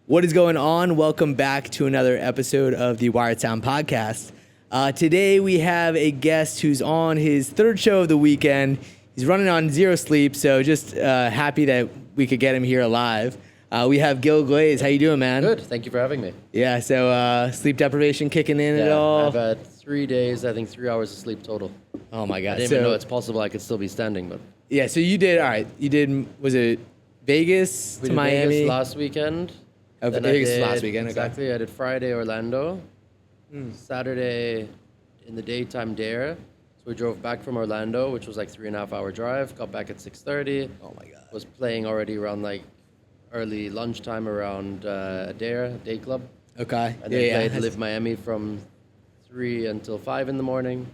What is going on? Welcome back to another episode of the Wired Sound Podcast. Today we have a guest who's on his third show of the weekend. He's running on zero sleep, so just happy that we could get him here alive. We have Gil Glaze. How you doing, man? Good. Thank you for having me. Yeah, so sleep deprivation kicking in at all? I've had 3 days, I think 3 hours of sleep total. Oh my God. I didn't even know it's possible I could still be standing, but... Yeah, so you did, all right, you did, was it Vegas to Miami? Vegas last weekend. Vegas last weekend, exactly. okay. I did Friday, Orlando. Saturday, in the daytime, Dare. So we drove back from Orlando, which was like 3.5 hour drive. Got back at 6:30. Oh my God. Was playing already around like early lunchtime around Dare, Day Club. Okay. And then played LIV Miami from 3 until 5 in the morning.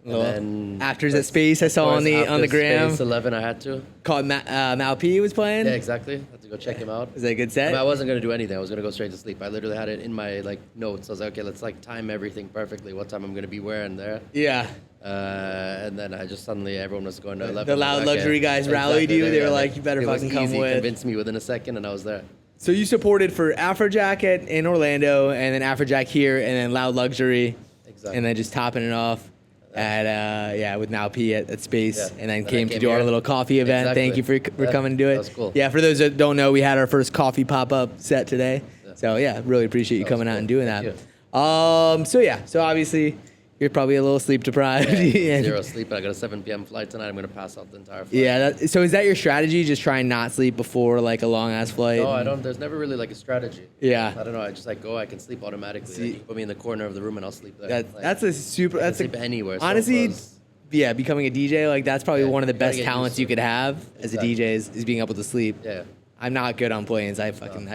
Well, and then after the space I saw on the gram. Space 11, I had to. Called Marquee was playing. Yeah, exactly. Had to go check him out. Was that a good set? I wasn't gonna do anything. I was gonna go straight to sleep. I literally had it in my like notes. I was like, okay, let's like time everything perfectly. What time I'm gonna be where and there. Yeah. And then I just suddenly everyone was going to 11. The loud luxury guys rallied you. They were like, you better fucking come with. Convinced me within a second, and I was there. So you supported for Afrojack in Orlando, and then Afrojack here, and then Loud Luxury, Exactly. and then just topping it off at with Marquee at Space, Yeah. and then Then came I to came do our here. little coffee event. Exactly. Thank you for coming to do it. That was cool. Yeah, for those that don't know, we had our first coffee pop-up set today. Yeah. So yeah, really appreciate you coming out cool. and doing Thank that. So obviously you're probably a little sleep deprived. Yeah, zero sleep. I got a 7 p.m. flight tonight. I'm gonna pass out the entire flight. Yeah. So is that your strategy? Just try and not sleep before like a long ass flight? No, I don't. There's never really like a strategy. Yeah. I don't know. I just like go. I can sleep automatically. See- Like, you put me in the corner of the room and I'll sleep there. Like, That's a super. I can That's sleep a, anywhere. honestly, sofas. yeah, becoming a DJ, like that's probably Yeah, one of the you gotta best get talents used to you it. could have as a Exactly. DJ is being able to sleep. Yeah. I'm not good on planes. I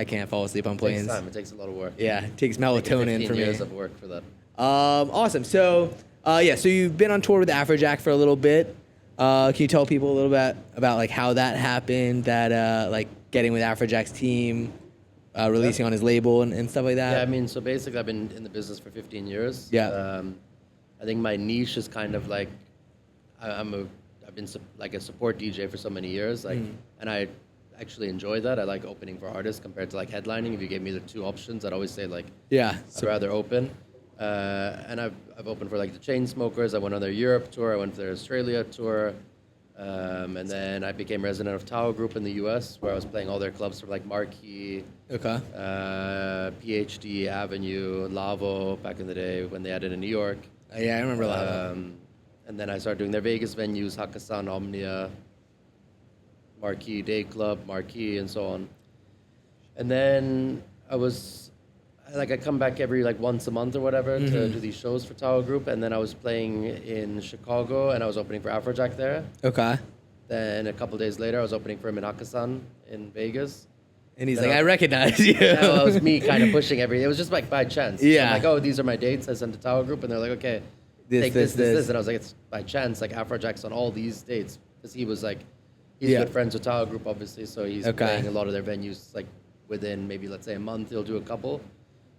can't fall asleep on It takes planes. time. It takes a lot of work. Yeah, it takes Like melatonin 15 for me. years of work for that. Awesome. So so you've been on tour with Afrojack for a little bit. Can you tell people a little bit about like how that happened? That like getting with Afrojack's team, releasing on his label and stuff like that. Yeah, I mean, so basically, I've been in the business for 15 years. Yeah. I think my niche is kind of like I've been like a support DJ for so many years, like, and I actually enjoy that. I like opening for artists compared to like headlining. If you gave me the two options, I'd always say like Yeah. I'd rather open. And I've opened for like the Chainsmokers. I went on their Europe tour. I went to their Australia tour. And then I became resident of Tower Group in the US, where I was playing all their clubs for like Marquee, Okay. PhD, Avenue, LAVO back in the day when they had it in New York. Yeah, I remember that. And then I started doing their Vegas venues, Hakkasan, Omnia, Marquee Day Club, Marquee, and so on. And then I come back every like once a month or whatever to do these shows for Tower Group. And then I was playing in Chicago and I was opening for Afrojack there. Okay. Then a couple days later, I was opening for him in Hakkasan in Vegas. And he's Then like, I recognize you. That was me kind of pushing everything. It was just like by chance. Yeah. I'm like, oh, these are my dates. I sent to Tower Group, and they're like, okay, take this. And I was like, it's by chance. Like Afrojack's on all these dates because he was like, he's Yeah. good friends with Tower Group, obviously. So he's Okay. playing a lot of their venues like within maybe let's say a month. He'll do a couple,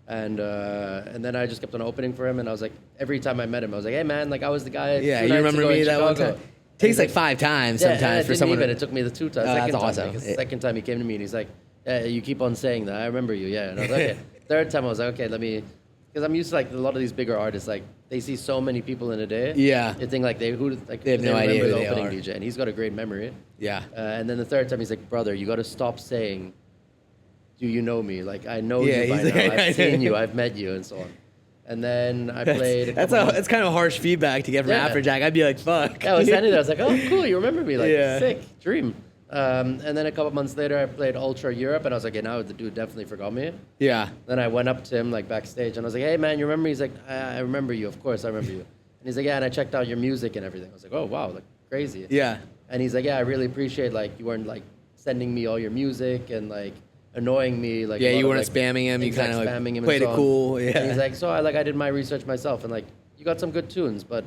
and then I just kept on opening for him. And I was like, every time I met him, I was like, hey man, like I was the guy. Yeah, 2 you nights remember ago me in that one Chicago." time? Takes He's like 5 times Yeah, and sometimes it for didn't someone. even. It took me the 2 times. Oh, Second that's time, awesome. like, the second time he came to me and he's like, yeah, you keep on saying that. I remember you. Yeah, and I was like, okay. Third time I was like, okay, let me, because I'm used to like a lot of these bigger artists, like they see so many people in a day. Yeah. You think like they They have no remember idea who the they opening are. DJ, and he's got a great memory. Yeah. And then the third time he's like, brother, you got to stop saying, do you know me? Like I know Yeah, you by he's now. like, I've seen you. I've met you, and so on. And then I played. That's kind of harsh feedback to get from Yeah. Afrojack. I'd be like, fuck. Yeah, I was standing there. I was like, oh, cool. You remember me? Like, Yeah. sick. Dream. And then a couple months later, I played Ultra Europe, and I was like, yeah, now the dude definitely forgot me. Yeah. Then I went up to him like backstage, and I was like, hey, man, you remember me? He's like, I remember you. Of course, I remember you. And he's like, yeah, and I checked out your music and everything. I was like, oh, wow, like crazy. Yeah. And he's like, yeah, I really appreciate like you weren't like sending me all your music and like annoying me. Like Yeah, a lot you of, weren't like, spamming him. You exact kind of like spamming him and played so it on. cool. Yeah. And he's like, so I did my research myself, and like you got some good tunes, but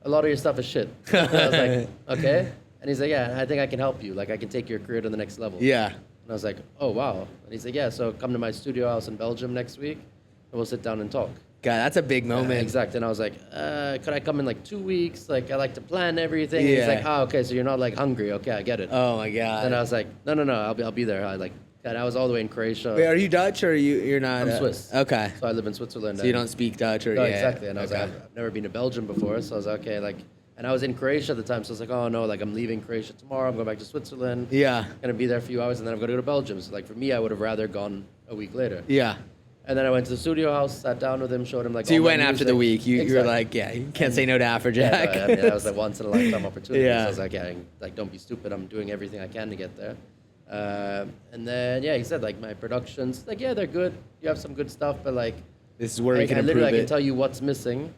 a lot of your stuff is shit. And I was like, okay. And he's like, yeah, I think I can help you. Like I can take your career to the next level. Yeah. And I was like, oh wow. And he's like, yeah, so come to my studio house in Belgium next week, and we'll sit down and talk. God, that's a big moment. Exact. And I was like, could I come in like 2 weeks? Like I like to plan everything. And he's Yeah. like, oh, okay, so you're not like hungry. Okay, I get it. Oh my God. And I was like, no, I'll be there. I like And I was all the way in Croatia. Wait, are you Dutch or you're not? I'm Swiss. Okay. So I live in Switzerland. So you don't speak Dutch or No, yeah. exactly. And I was okay. like, I've never been to Belgium before, so I was like, okay, like, and I was in Croatia at the time, so I was like, oh no, like I'm leaving Croatia tomorrow. I'm going back to Switzerland. Yeah. Gonna be there a few hours, and then I'm gonna go to Belgium. So like for me, I would have rather gone a week later. Yeah. And then I went to the studio house, sat down with him, showed him like. So you all my went after music. the week. You were Exactly. like, yeah, you can't say no to Afrojack. Yeah, no, I mean, that was a once in a lifetime opportunity. Yeah. So I was like, yeah, like don't be stupid. I'm doing everything I can to get there. And then yeah, he said like my productions, like yeah, they're good. You have some good stuff, but like This is where we can I improve literally I it. can tell you what's missing.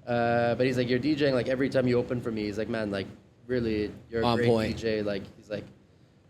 But he's like, you're DJing like every time you open for me. He's like, man, like really, you're a On great point. DJ. Like he's like,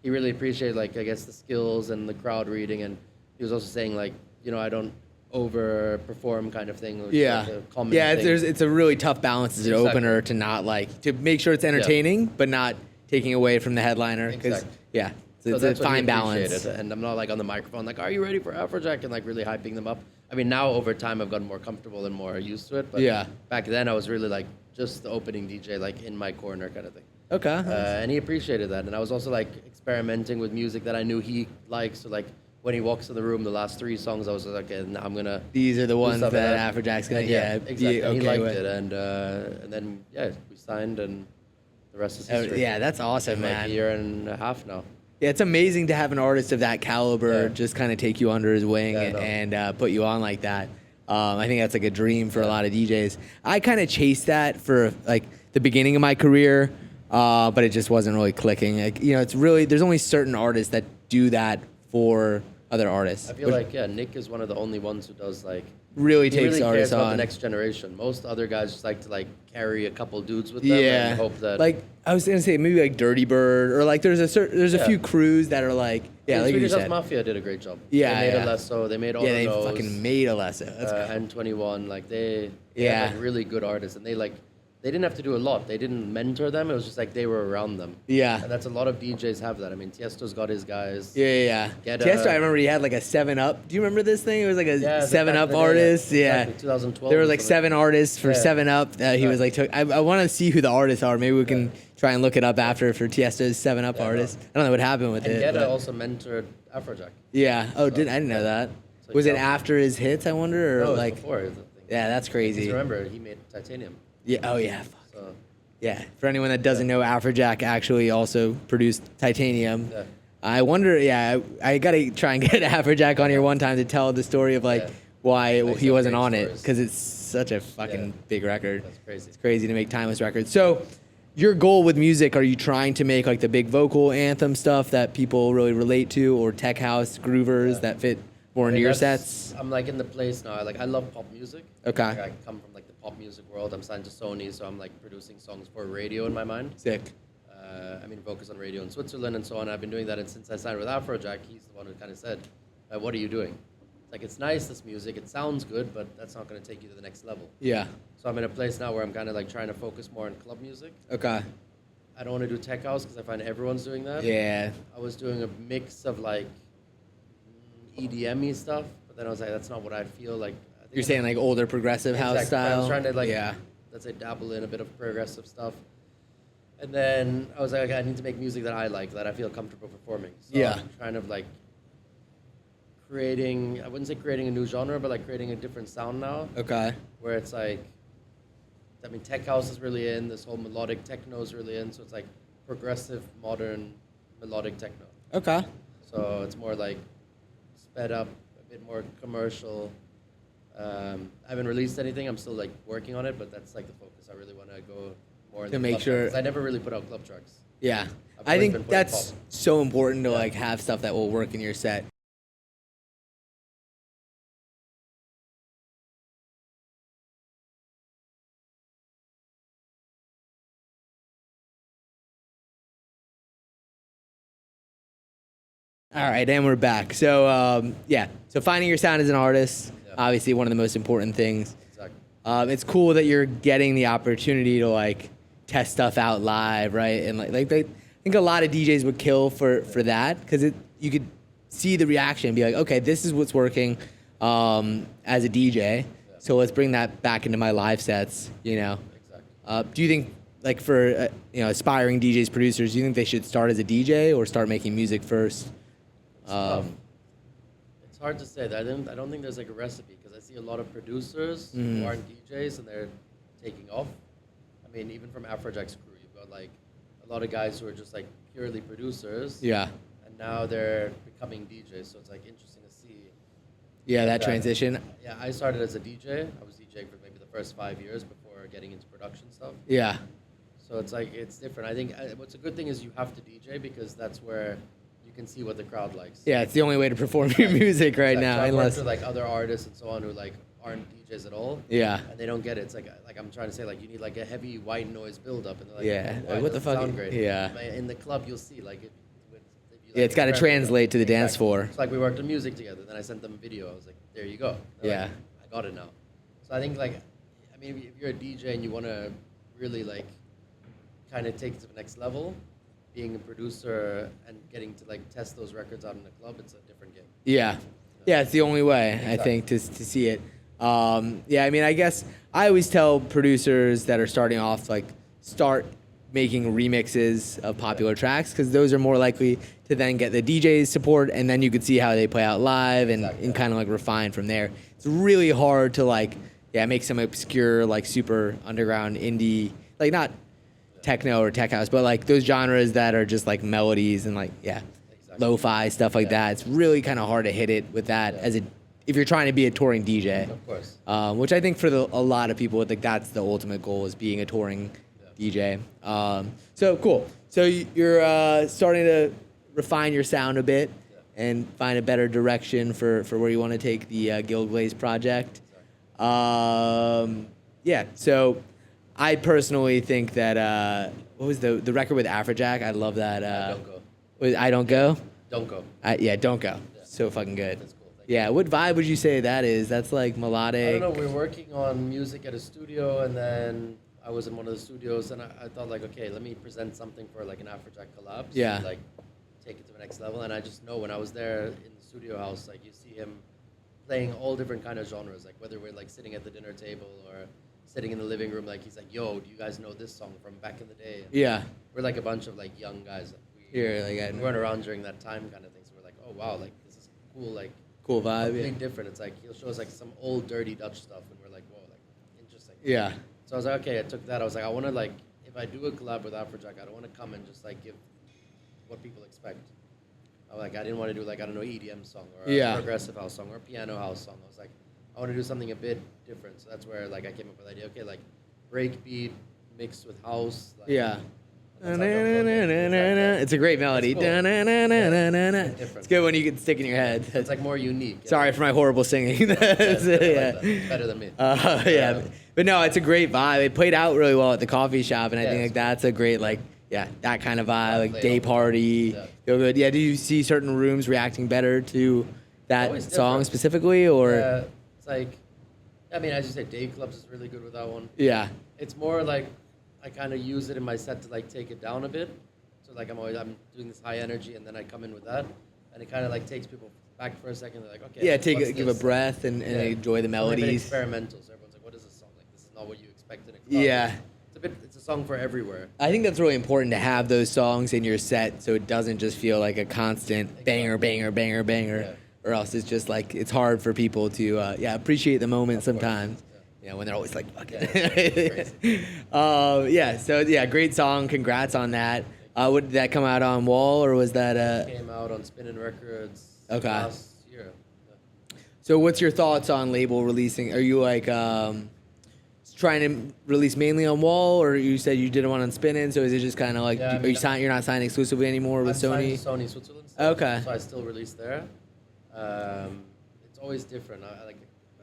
he really appreciated like I guess the skills and the crowd reading, and he was also saying like, you know, I don't overperform kind of thing. Which is, Yeah. like, a common Yeah, thing. it's a really tough balance as an Exactly. opener to not like to make sure it's entertaining, but not taking away from the headliner. Because Exactly. yeah, So it's that's a what he fine balance. appreciated. And I'm not like on the microphone like, are you ready for Afrojack? And like really hyping them up. I mean, now over time I've gotten more comfortable and more used to it. But Yeah. back then I was really like just the opening DJ, like in my corner kind of thing. Okay. And he appreciated that. And I was also like experimenting with music that I knew he likes. So like when he walks in the room, the last 3 songs, I was like, okay, now I'm gonna. These are the ones stuff that like that. Afrojack's gonna Yeah, be exactly. okay He liked with. it, and then yeah, we signed, and the rest is Oh, history. yeah, that's awesome, Like man. a year and a half now. Yeah, it's amazing to have an artist of that caliber Yeah. just kind of take you under his wing Yeah, I know. and put you on like that. I think that's like a dream for a lot of DJs. I kind of chased that for like the beginning of my career, but it just wasn't really clicking. Like, you know, it's really there's only certain artists that do that for other artists. I feel like yeah, Nick is one of the only ones who does like really he takes really cares artists about the on. next generation. Most other guys just like to like carry a couple dudes with them Yeah, and hope that like I was gonna say maybe like Dirty Bird or like there's a Yeah. few crews that are like yeah, like you Swedish House said. Mafia did a great job. Yeah, they made yeah. Alesso, they made all Yeah, of they those. fucking made Alesso. That's And 21, like they Yeah. have like really good artists, and they didn't have to do a lot. They didn't mentor them. It was just like they were around them. yeah. And that's a lot of DJs have that. I mean, Tiesto's got his guys. Yeah. Get Tiesto, a- I remember he had like a 7-Up. Do you remember this thing? It was like a Yeah, 7-Up back in the day, artist. Yeah. exactly, 2012 There were or like something. 7 artists for Yeah. 7-Up. He was like, I want to see who the artists are. Maybe we can try and look it up after for Tiesto's 7-Up Yeah, artist. I don't know what happened with And it. Guetta but- also mentored Afrojack. Yeah. Oh, I didn't know that. So Was it yeah. after his hits, I wonder? Or No, it was like, before. I think. yeah, that's crazy. Because remember, he made Titanium. Yeah. Oh, yeah. Fuck. So Yeah. For anyone that doesn't know, Afrojack actually also produced Titanium. yeah. I wonder, yeah, I got to try and get Afrojack on here one time to tell the story of like Yeah. why Makes he some wasn't great on it stories. because it's such a fucking Yeah. big record. That's crazy. It's crazy to make timeless records. So, your goal with music, are you trying to make like the big vocal anthem stuff that people really relate to, or tech house groovers Yeah. that fit more I into mean, your that's- sets? I'm like in the place now. I love pop music. Okay. Like, I come from like the pop music world. I'm signed to Sony, so I'm like producing songs for radio in my mind. Sick. I mean, focus on radio in Switzerland and so on. I've been doing that, and since I signed with Afrojack, he's the one who kind of said, "What are you doing?" It's like it's nice, this music. It sounds good, but that's not going to take you to the next level. Yeah. So I'm in a place now where I'm kind of like trying to focus more on club music. Okay. I don't want to do tech house because I find everyone's doing that. Yeah. I was doing a mix of like EDM-y stuff, but then I was like, that's not what I feel like. I think You're saying like older progressive house Exactly. I style? was trying to like, yeah. let's say, dabble in a bit of progressive stuff. And then I was like, okay, I need to make music that I like, that I feel comfortable performing. So Yeah. I'm kind of like creating, I wouldn't say creating a new genre, but like creating a different sound now, Okay. where it's like, I mean, tech house is really in, this whole melodic techno is really in, so it's like progressive, modern, melodic techno. Okay. So it's more like sped up, a bit more commercial. I haven't released anything. I'm still like working on it, but that's like the focus. I really want to go more in To the make club sure- tracks, 'cause I never really put out club tracks. Yeah. I've I always think been putting that's pop. so important to Yeah. like have stuff that will work in your set. All right, and we're back. So yeah, so finding your sound as an artist, Yeah. obviously one of the most important things. Exactly. It's cool that you're getting the opportunity to like test stuff out live, right? And like I think a lot of DJs would kill for that because you could see the reaction and be like, okay, this is what's working as a DJ. So let's bring that back into my live sets. You know, Exactly. do you think like for aspiring DJs, producers, do you think they should start as a DJ or start making music first? It's hard to say. I don't think there's like a recipe because I see a lot of producers who aren't DJs and they're taking off. I mean, even from Afrojack's crew, you've got like a lot of guys who are just like purely producers. Yeah. And now they're becoming DJs, so it's like interesting to see. Yeah, that transition. Yeah, I started as a DJ. I was DJing for maybe the first 5 years before getting into production stuff. Yeah. So it's like, it's different. I think what's a good thing is you have to DJ because that's where you can see what the crowd likes. Yeah, it's the only way to perform your music right now, So I've unless worked with like other artists and so on who like aren't DJs at all. Yeah. And they don't get it. It's like I'm trying to say like you need like a heavy white noise buildup and they're like, Yeah. "Oh, why What the doesn't fuck? sound great?" Yeah. In the club you'll see like Yeah, it's got to translate to the dance floor. It's like we worked on music together. Then I sent them a video. I was like, there you go. They're Yeah. like, I got it now. So I think like, I mean, if you're a DJ and you want to really like kind of take it to the next level, being a producer and getting to like test those records out in the club, it's a different game. Yeah. Yeah, it's the only way, I think, to see it. Yeah, I mean, I guess I always tell producers that are starting off, like, start making remixes of popular tracks because those are more likely to then get the DJ's support and then you could see how they play out live and kind of like refine from there. It's really hard to like, make some obscure, like super underground indie, like not techno or tech house, but like those genres that are just like melodies and like, lo-fi, stuff like that. It's really kind of hard to hit it with that if you're trying to be a touring DJ. Of course. Which I think for a lot of people, like that's the ultimate goal is being a touring DJ. So cool. So you're starting to refine your sound a bit and find a better direction for where you want to take the Gil Glaze project. So I personally think that what was the record with Afrojack? I love that. Don't go. I Don't Go? Don't go. Don't Go. So fucking good. That's cool. Yeah, what vibe would you say that is? That's like melodic. I don't know. We're working on music at a studio, and then I was in one of the studios, and I thought like, okay, let me present something for like an Afrojack collab. So Yeah. like, take it to the next level. And I just know when I was there in the studio house, like you see him playing all different kind of genres, like whether we're like sitting at the dinner table or sitting in the living room, like he's like, yo, do you guys know this song from back in the day? And Yeah. we're like a bunch of like young guys. We weren't around during that time kind of thing. So we're like, oh wow, like this is cool, like Cool vibe. completely different. It's like he'll show us like some old dirty Dutch stuff, and we're like, whoa, like interesting. Yeah. So I was like, okay, I took that. I was like, I want to like, if I do a collab with Afrojack, I don't want to come and just like give what people expect. I didn't want to do like, I don't know, EDM song or a progressive house song or a piano house song. I was like, I want to do something a bit different. So that's where like I came up with the idea, okay, like breakbeat mixed with house. Like, It's a great melody. Cool. It's good when you can stick in your head. It's like more unique. Sorry for my horrible singing. Better than me. But no, it's a great vibe. It played out really well at the coffee shop, and I think like that's a great like that kind of vibe, like day party. Feel good. Yeah. Do you see certain rooms reacting better to that song specifically, or? Yeah, it's like, I mean, as you say, day clubs is really good with that one. Yeah. It's more like I kind of use it in my set to like take it down a bit. So like I'm doing this high energy, and then I come in with that, and it kind of like takes people back for a second. They're like, okay. Yeah, give a breath and enjoy the melodies. It's experimental. So everyone's like, what is this song? Like this is not what you expect in a club. Yeah. It's a song for everywhere. I think that's really important to have those songs in your set so it doesn't just feel like a constant banger, or else it's just like it's hard for people to appreciate the moment sometimes. When they're always like, fuck it. Great song. Congrats on that. Did that come out on Wall or was that? It came out on Spinnin' Records Okay. last year. Yeah. So what's your thoughts on label releasing? Are you like trying to release mainly on Wall, or you said you did one on Spinnin'? So is it just kind of like you're not signed exclusively anymore with Sony? Sony Switzerland. Okay. So I still release there. It's always different. I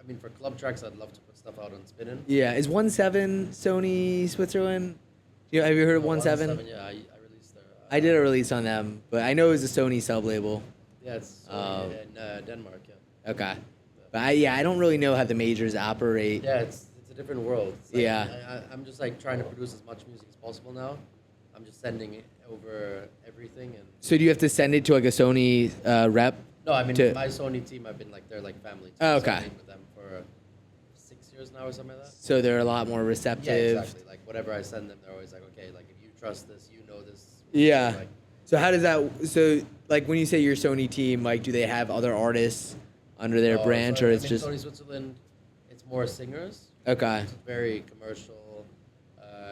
mean, for club tracks, I'd love to put stuff out on Spinnin'. Yeah, is 1.7 Sony Switzerland? Have you heard of 1.7? 1.7, yeah, I released there. I did a release on them, but I know it was a Sony sub label. Yeah, it's in Denmark. Yeah. Okay, but I don't really know how the majors operate. Yeah, it's a different world. It's like, Yeah. I'm just like trying to produce as much music as possible now. I'm just sending it over everything. And So do you have to send it to like a Sony rep? no, I mean my Sony team. I've been like they're like family. Team, Oh, okay. So I've been with them for 6 years now or something like that. So they're a lot more receptive. Yeah, exactly. Like whatever I send them, they're always like, okay, like if you trust this, you know this. Yeah. Like, So how does that? So like when you say your Sony team, like do they have other artists under their Oh, branch, so, or it's I mean, just Sony Switzerland, it's more singers. okay? It's very commercial.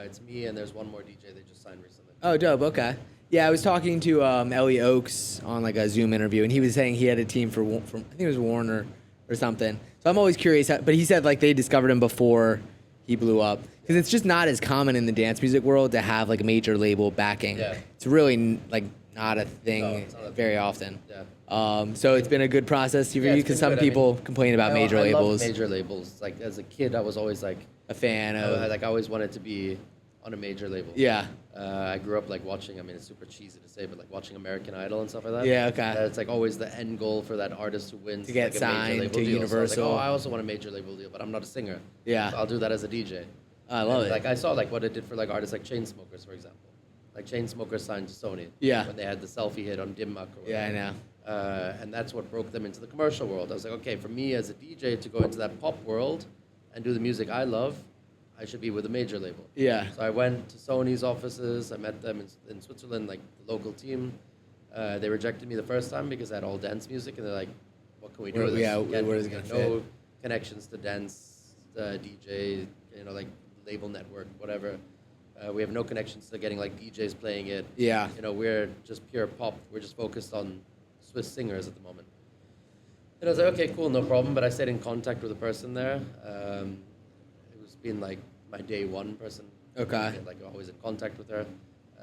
It's me and there's one more DJ they just signed recently. Oh, dope. Okay. Yeah, I was talking to Ellie Oaks on like a Zoom interview, and he was saying he had a team from I think it was Warner or something. So I'm always curious. But he said like they discovered him before he blew up, because it's just not as common in the dance music world to have like a major label backing. Yeah. It's really like not a thing it's not a very thing. often. Yeah. So it's been a good process for you, it's because been some good. I people mean, complain about major I labels. love major labels. Like as a kid, I was always like A fan of I always wanted to be on a major label. yeah. I grew up like watching. I mean, it's super cheesy to say, but like watching American Idol and stuff like that. Yeah, okay. It's like always the end goal for that artist who wins To get like, a major signed label to deal. Universal. So I was like, I also want a major label deal, but I'm not a singer. Yeah. So I'll do that as a DJ. I love it. Like I saw like what it did for like artists like Chainsmokers, for example. Like Chainsmokers signed to Sony. Yeah. When they had the selfie hit on Dimmak. Yeah, I know. And that's what broke them into the commercial world. I was like, okay, for me as a DJ to go into that pop world and do the music I love, I should be with a major label. Yeah. So I went to Sony's offices. I met them in Switzerland, like the local team. They rejected me the first time because I had all dance music, and they're like, "What can we do with this? Yeah, Again, where is it we gonna have no connections to dance, DJ, like label network, whatever. We have no connections to getting like DJs playing it. Yeah. We're just pure pop. We're just focused on Swiss singers at the moment." And I was like, "Okay, cool, no problem." But I stayed in contact with a person there. It was been like my day one person. Okay. Like always in contact with her.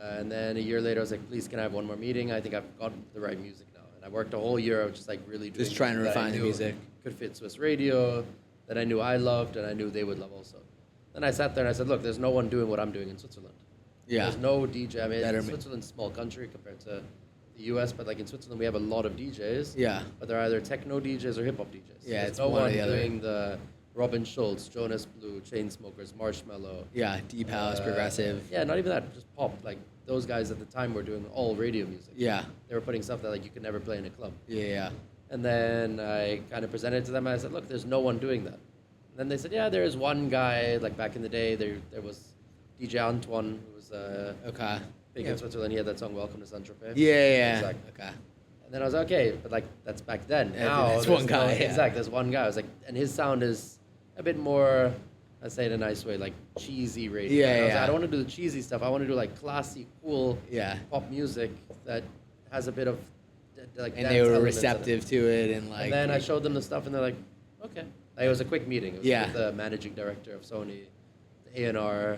And then a year later, I was like, "Please, can I have one more meeting? I think I've got the right music now." And I worked a whole year of just like really doing Just trying to music that I refine the knew music. could fit Swiss radio, that I knew I loved and I knew they would love also. Then I sat there and I said, "Look, there's no one doing what I'm doing in Switzerland. Yeah. There's no DJ. I mean, Better- Switzerland's a small country compared to the U.S., but like in Switzerland, we have a lot of DJs. Yeah. But they're either techno DJs or hip hop DJs. Yeah, There's it's no one or one the other. doing the Robin Schulz, Jonas Blue, Chainsmokers, Marshmello. Yeah, deep house, progressive. Yeah, not even that, just pop. Like those guys at the time were doing all radio music. Yeah. They were putting stuff that like you could never play in a club. Yeah. And then I kind of presented it to them and I said, "Look, there's no one doing that." And then they said, "Yeah, there is one guy, like back in the day, there was DJ Antoine, who was Okay. big in Switzerland. He had that song Welcome to Saint-Tropez." Yeah. Exactly. Okay. And then I was like, okay, but like that's back then. Yeah, Now that's there's one guy, yeah. Exactly, there's one guy. I was like, and his sound is a bit more, I say it in a nice way, like cheesy radio. Yeah, And I was yeah. like, I don't want to do the cheesy stuff. I want to do like classy, cool Yeah. pop music that has a bit of like. And dance they were elements in it. receptive to it, and like. And then I showed them the stuff, and they're like, okay. Like, it was a quick meeting. It was Yeah. with the managing director of Sony, the A&R,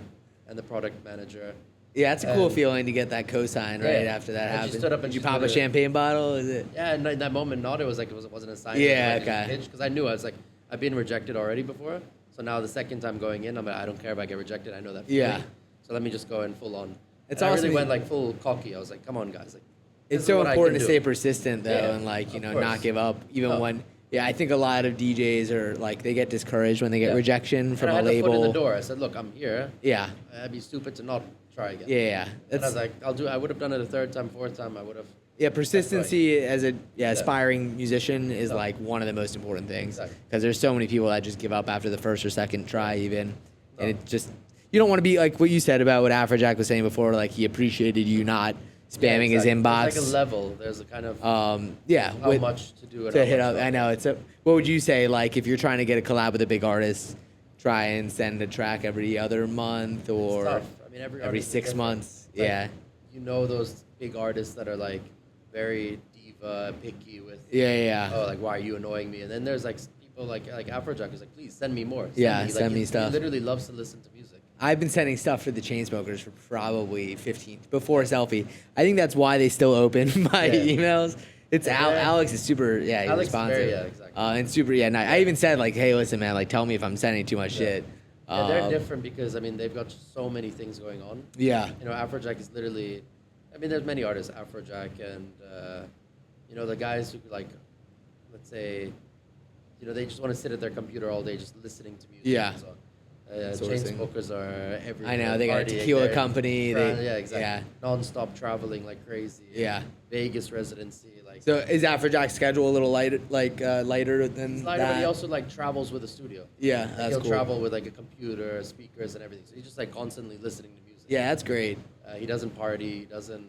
and the product manager. Yeah, it's a cool and- feeling to get that cosign right Yeah. after that And she happened. stood up and Did you she pop a started- champagne bottle? Is it? Yeah, and in that moment, not it was like it wasn't a sign. Yeah, it was like okay. Because I knew I was like I've been rejected already before, so now the second time going in, I'm like I don't care if I get rejected. I know that. Yeah. feeling. So let me just go in full on. It's And I awesome really that- went like full cocky. I was like, come on, guys. Like, It's this is so what I important can to do. stay persistent though, Yeah, and like of not course. give up, even Oh. when. Yeah, I think a lot of DJs are like they get discouraged when they get Yeah. rejection from and I a had the foot in label. the door. I said, look, I'm here. Yeah, I'd be stupid to not try again. yeah. And I That's was like, I'll do. I would have done it a third time, fourth time. I would have. yeah. Persistency as a Yeah. aspiring musician is Yeah. like one of the most important things Exactly. because there's so many people that just give up after the first or second try even, and No. it just you don't want to be like what you said about what Afrojack was saying before. Like he appreciated you not spamming his inbox. There's like a level. There's a kind of Yeah, how with- much to do it. to hit up. I know it's a. What would you say? Like if you're trying to get a collab with a big artist, try and send a track every other month or tough. I mean, every every artist is 6 different. months. Like, Yeah, You know those big artists that are like very diva picky with. yeah. Oh, like why are you annoying me? And then there's like people like Afrojack who's like, please send me more. Yeah, Like, send me stuff. He literally loves to listen to music. I've been sending stuff for the Chainsmokers for probably 15 before selfie. I think that's why they still open my Yeah. emails. It's Yeah. Alex is super he's Alex is responsive. very- yeah, exactly. And super I even said like, hey, listen, man, like tell me if I'm sending too much shit. Yeah, they're different because I mean they've got so many things going on. Yeah. You know, Afrojack is literally. I mean, there's many artists, Afrojack, and the guys who like, let's say, they just want to sit at their computer all day just listening to music. Yeah. So, Sourcing. Chainsmokers are everywhere. I know, they got a partying, tequila they're company, yeah, they- exactly. yeah. Non-stop traveling like crazy. Yeah. Vegas residency, like. So is Afrojack's schedule a little lighter, lighter than It's lighter, but he that? also like travels with a studio. Yeah, Like, that's he'll cool. travel with like a computer, speakers, and everything. So he's just like constantly listening to music. Yeah, that's great. He doesn't party. He doesn't.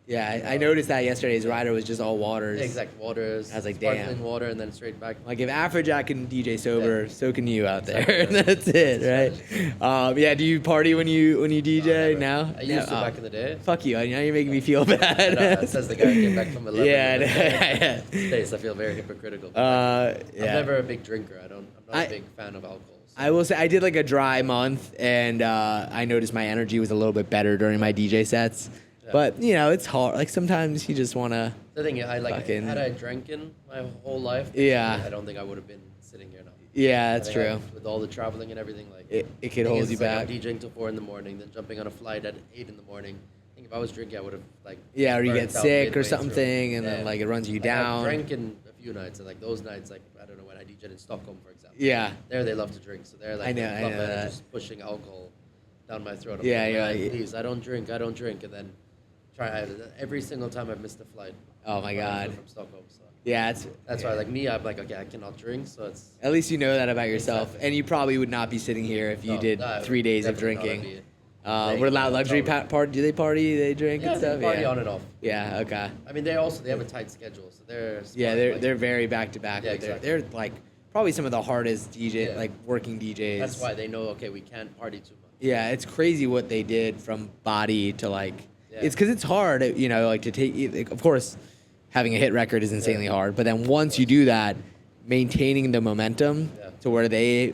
Yeah, I noticed that yesterday. His rider was just all waters. Exact waters. I was like, sparkling damn. water and then straight back. Like if Afrojack can DJ sober, so can you out there. Exactly. That's it, right? Yeah. Do you party when you DJ now? I used to back in the day. Fuck you. Now you're making me feel bad. I know, that says the guy who came back from 11. Yeah. Days, I feel very hypocritical. Yeah. I'm never a big drinker. I'm not a big fan of alcohol. So. I will say I did like a dry month, and I noticed my energy was a little bit better during my DJ sets. Yeah. But you know, it's hard. Like sometimes you just wanna. The thing, had I drank in my whole life, I don't think I would have been sitting here now. Yeah, that's true. With all the traveling and everything, it could hold you back. I'm DJing till 4 a.m, then jumping on a flight at 8 a.m. I think if I was drinking, I would have or you get sick or something, and then it runs you down. I've drank in a few nights, and those nights, I don't know, when I DJed in Stockholm, for example. Yeah. There they love to drink, so they're I know that. just pushing alcohol down my throat. Please, I don't drink, and then every single time I've missed a flight. Oh my God. From Stockholm. So. Yeah, that's why me, I'm like, okay, I cannot drink, so it's. At least you know that about yourself, and you probably would not be sitting here if you did 3 days of drinking. We're Loud Luxury party. Do they party? They drink and stuff. They party on and off. Yeah. Okay. I mean, they have a tight schedule, so they're. Smart, they're very back to back. Exactly. They're like probably some of the hardest working DJs. That's why they know. Okay, we can't party too much. Yeah, it's crazy what they did from body to It's because it's hard, to take. Of course, having a hit record is insanely hard, but then once you do that, maintaining the momentum to where they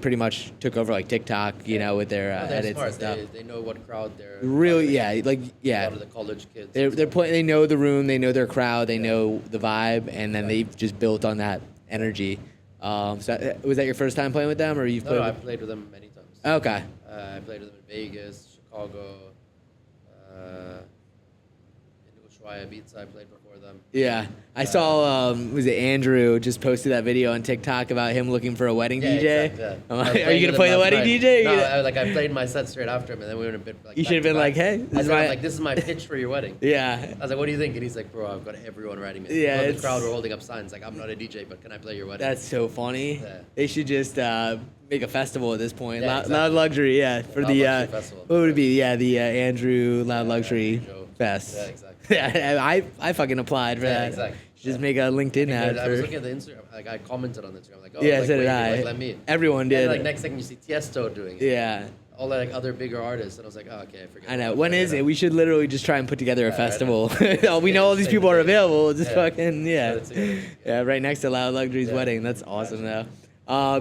pretty much took over TikTok, with their edits smart. and stuff. They know what crowd they're. Really, A lot of the college kids. They're playing. They know the room. They know their crowd. They know the vibe, and then they've just built on that energy. So was that your first time playing with them, or you've played? No, I've played with them many times. Okay. I played with them in Vegas, Chicago. In Ushuaia, Ibiza, I played before them. Yeah, I saw. Was it Andrew just posted that video on TikTok about him looking for a wedding DJ? Exactly, Are you gonna play the wedding DJ? No, I played my set straight after him, and then we went a bit. You should have been like, "Hey, this is my pitch for your wedding." Yeah. I was like, "What do you think?" And he's like, "Bro, I've got everyone writing me." Yeah. The crowd were holding up signs like, "I'm not a DJ, but can I play your wedding?" That's so funny. Yeah. They should just make a festival at this point. Yeah, Loud Luxury, Loud for Luxury Festival. What would it be? Yeah, the Andrew Loud Luxury Fest. Yeah, exactly. Yeah, I fucking applied for that. Exactly. Just make a LinkedIn ad. I was looking at the Instagram. I commented on Instagram. Like, oh, yeah, so did I. Let me. Everyone did. And next second you see Tiesto doing it. Yeah. All the other bigger artists, and I was like, oh, okay, I forget. I know. When is it? We should literally just try and put together a festival. Right We know all these people are available. Just fucking right next to Loud Luxury's wedding. That's awesome though. I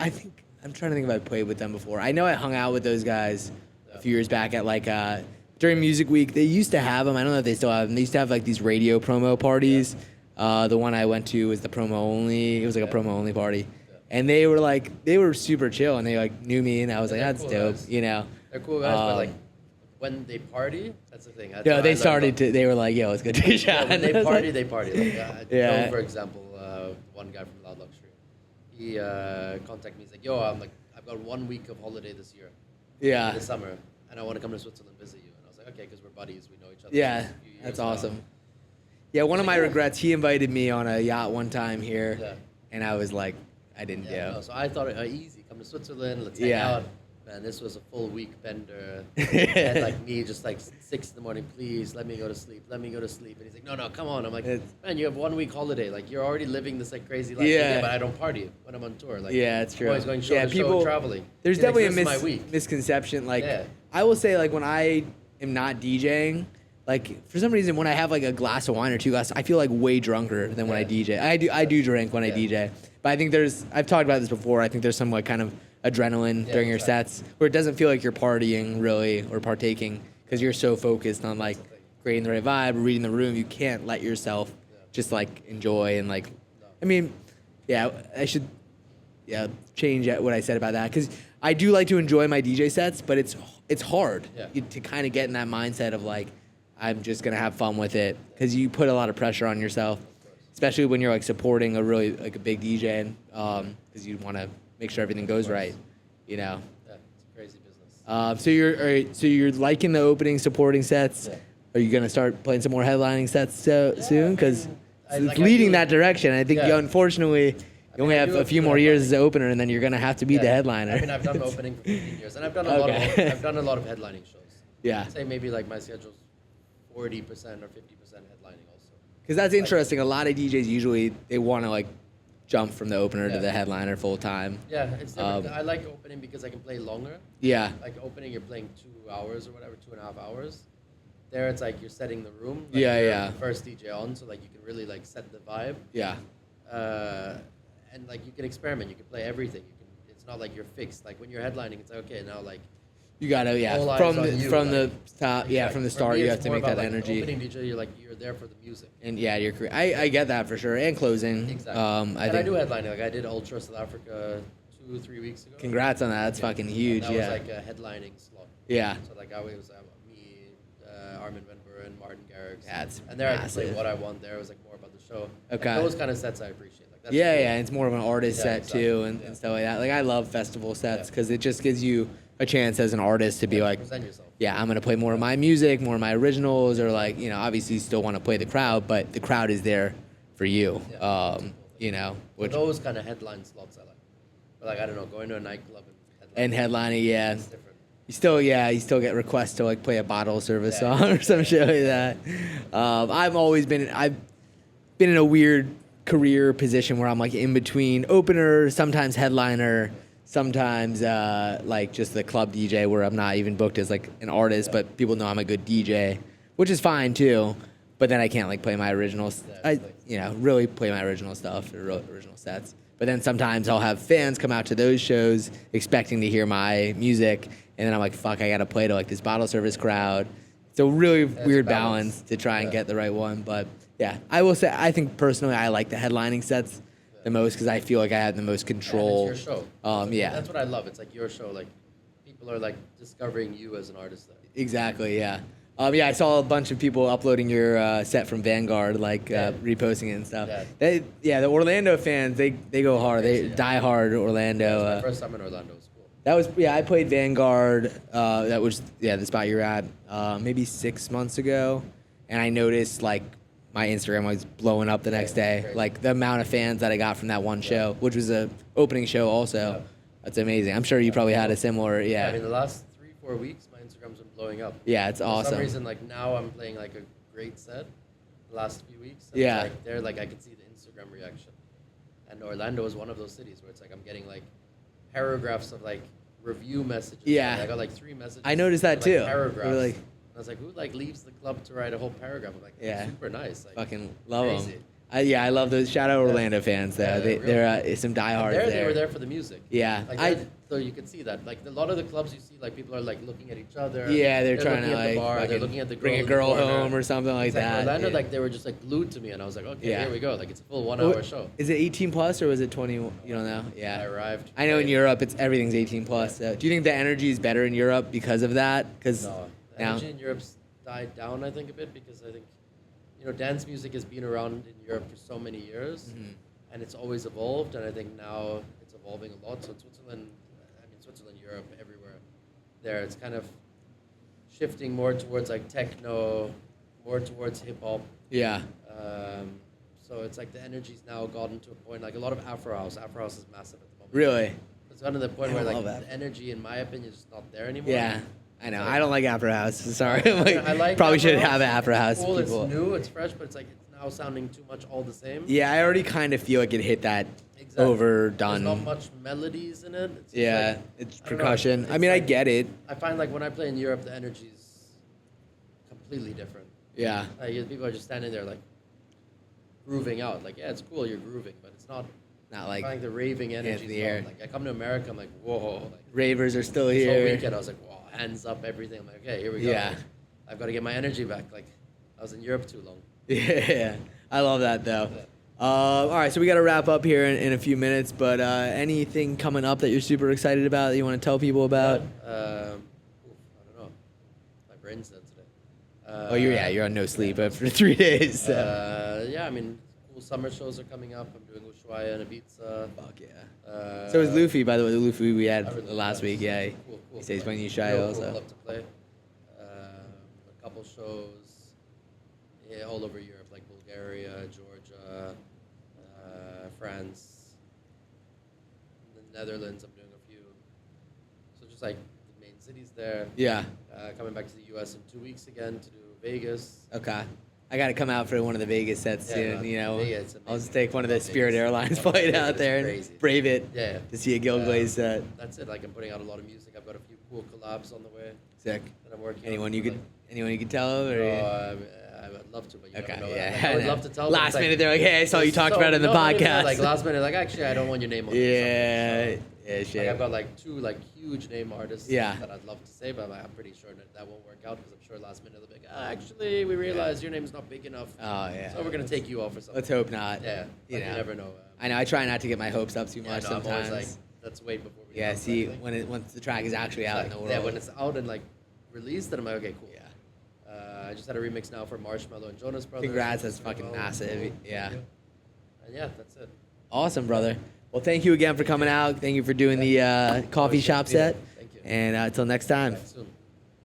think I'm trying to think if I played with them before. I know I hung out with those guys a few years back at during Music Week. They used to have them. I don't know if they still have them. They used to have these radio promo parties. The one I went to was the promo only. It was a promo only party. And they were super chill, and they knew me, and I was that's cool dope, guys. They're cool guys, but when they party, that's the thing. They were like, yo, let's go take a shot. When they party, they party. Joe, for example, one guy from Loud Luxury, he contacted me. He's like, yo, I've got 1 week of holiday this year. Yeah. This summer, and I want to come to Switzerland and visit you. And I was like, okay, because we're buddies, we know each other. Yeah, that's awesome. Yeah, one of my regrets, he invited me on a yacht one time here, and I was like, I didn't go. No, so I thought, easy, come to Switzerland, let's hang out. Man, this was a full week bender. And me just 6 a.m, please, let me go to sleep. And he's like, no, come on. I'm like, man, you have 1 week holiday. You're already living this crazy life. Yeah. But I don't party when I'm on tour. It's true. I'm always going show to show, traveling. There's definitely a misconception. I will say, when I am not DJing, for some reason, when I have a glass of wine or 2 glasses, I feel way drunker than when I DJ. I do drink when I DJ, but I think I've talked about this before. I think there's some kind of adrenaline during your sets where it doesn't feel like you're partying really or partaking because you're so focused on creating the right vibe or reading the room. You can't let yourself just enjoy and I should change what I said about that because I do like to enjoy my DJ sets, but it's hard to kind of get in that mindset of I'm just going to have fun with it because you put a lot of pressure on yourself, especially when you're supporting a really a big DJ because you want to make sure everything goes right, Yeah, it's a crazy business. So you're liking the opening supporting sets. Yeah. Are you going to start playing some more headlining sets soon? Because it's leading that direction. I think unfortunately you only have a few more years as an opener, and then you're going to have to be the headliner. I've done opening for 15 years, and I've done a lot of headlining shows. Yeah. Say maybe my schedule's 40% or 50% headlining also. Because that's interesting. A lot of DJs usually they want to like jump from the opener to the headliner full time. Yeah, it's different. I like opening because I can play longer. Yeah. Like opening, you're playing 2 hours or whatever, 2.5 hours. There, it's like you're setting the room. Like you're the first DJ on, so like you can really like set the vibe. Yeah. And like you can experiment. You can play everything. You can. It's not like you're fixed. Like when you're headlining, it's like okay, now like. You gotta from the top from the start you have to make that energy. Opening DJ, you're there for the music. And your career. I get that for sure. And closing. Exactly. I do headlining. Like I did Ultra South Africa 2-3 weeks ago. Congrats on that. That's fucking huge. That was like a headlining slot. Yeah. So like I was me, Armin van Buuren, Martin Garrix. That's and there massive. I could play what I want. There it was like more about the show. Okay. Like, those kind of sets I appreciate. Like that's It's more of an artist set too and stuff like that. Like I love festival sets because it just gives you a chance as an artist to be like, present yourself. Yeah, I'm gonna play more of my music, more of my originals, or like obviously you still want to play the crowd, but the crowd is there for you. Which those kind of headline slots I like. But like I don't know, going to a nightclub and headlining, it's different. You still get requests to like play a bottle service song or some shit like that. I've been in a weird career position where I'm like in between opener, sometimes headliner. Sometimes like just the club DJ where I'm not even booked as like an artist, but people know I'm a good DJ, which is fine too. But then I can't like play my originals. Really play my original stuff, or original sets. But then sometimes I'll have fans come out to those shows expecting to hear my music, and then I'm like, fuck, I gotta play to like this bottle service crowd. It's a really weird balance to try and get the right one. But yeah, I will say I think personally I like the headlining sets the most because I feel like I have the most control. It's your show. That's what I love. It's like your show. Like people are like discovering you as an artist. Exactly. Yeah. I saw a bunch of people uploading your set from Vanguard, like reposting it and stuff. The Orlando fans, they go hard. They die hard Orlando. It was my first time in Orlando. It was cool. That was I played Vanguard. That was the spot you're at maybe 6 months ago, and I noticed like my Instagram was blowing up the next day. Crazy. Like the amount of fans that I got from that one show, which was a opening show also. Yeah. That's amazing. I'm sure you probably had a similar, I mean, the last 3-4 weeks, my Instagram's been blowing up. Yeah, it's awesome. For some reason, like now I'm playing like a great set the last few weeks. And it's like they're like, I can see the Instagram reaction. And Orlando is one of those cities where it's like I'm getting like paragraphs of like review messages. Yeah. Like, I got like 3 messages. I noticed that too. Paragraphs. I was like, who like leaves the club to write a whole paragraph? I'm like, super nice. Like, fucking love them. I love those. Shout out Orlando fans though. They're some diehards there. They were there for the music. Yeah. Like so you can see that. Like a lot of the clubs you see, like people are like looking at each other. Yeah, they're trying to like the bar, they're looking at the bring a girl home or something like that. Orlando, like they were just like glued to me, and I was like, okay, here we go. Like it's a full 1 hour show. Is it 18 plus or was it 20? You don't know. Yeah. I arrived. I know in Europe everything's 18 plus. So. Do you think the energy is better in Europe because of that? No, the energy in Europe's died down, I think, a bit because I think, dance music has been around in Europe for so many years, and it's always evolved, and I think now it's evolving a lot. So Switzerland, Europe, everywhere, there, it's kind of shifting more towards like techno, more towards hip hop. Yeah. So it's like the energy's now gotten to a point, like a lot of Afro House is massive at the moment. Really? It's gotten to the point where like the energy, in my opinion, is just not there anymore. Yeah. I know. I don't like Afro House. Sorry. I like probably Afro should House. have an Afro House. It's cool. It's new. It's fresh, but it's like it's now sounding too much all the same. Yeah, I already kind of feel like it hit that overdone. There's not much melodies in it. It's percussion. I mean, I get it. I find like when I play in Europe, the energy's completely different. Yeah. Like people are just standing there like grooving out. Like it's cool, you're grooving, but it's not like I find the raving energy. The air. Like I come to America, I'm like whoa. Like, ravers are still this here. whole weekend, I was like whoa. Hands up, everything. I'm like, okay, here we go. Yeah. Like, I've got to get my energy back. Like, I was in Europe too long. Yeah, I love that though. All right, so we got to wrap up here in a few minutes, but anything coming up that you're super excited about that you want to tell people about? I don't know. My brain's dead today. You're on no sleep after 3 days. So. I mean, cool summer shows are coming up. I'm doing Ushuaia and Ibiza. Fuck yeah. So is Luffy, by the way, the Luffy we had last week. Yeah, cool. He says playing Ushuaia also. Cool club to play. A couple shows, all over Europe, like Bulgaria, Georgia, France, the Netherlands. I'm doing a few. So just like the main cities there. Yeah. Coming back to the U.S. in 2 weeks again to do Vegas. Okay. I got to come out for one of the Vegas sets Yeah, soon. man. You know, Vegas, I'll just amazing. take one of the Love Spirit Vegas. Airlines Love flight Vegas. out there and Crazy. brave it. Yeah. To see a Gil Glaze set. That's it. Like I'm putting out a lot of music. I've got a few cool collabs on the way Sick. that I'm working Anyone on. you could tell? Or I would love to, but you okay, never know. yeah. Like, I would love to tell them. Last It's like, minute, they're like, "Hey, I saw you talked so- about it in the no, not even podcast." that, like last minute, like actually, I don't want your name on yeah, it. yeah, Like shit. I've got like 2 like huge name artists Yeah. that I'd love to say, but I'm pretty sure that won't work out because I'm sure last minute they'll be like, actually, we realized your name's not big enough. Oh yeah. So we're gonna take you off or something. Let's hope not. Yeah, You you know. never know. I know. I try not to get my hopes up too Yeah, much no, I'm sometimes. always like, let's wait before we. Yeah. announce See, anything. once the track is actually out in the world. Yeah, when it's out and like released, then I'm like, okay, cool. Yeah. I just had a remix now for Marshmello and Jonas Brothers. Congrats, which that's is fucking cool. massive. Yeah. And yeah, that's it. Awesome, brother. Well, thank you again for coming out. Thank you for doing the coffee shop set. Thank you. And until next time. Back soon.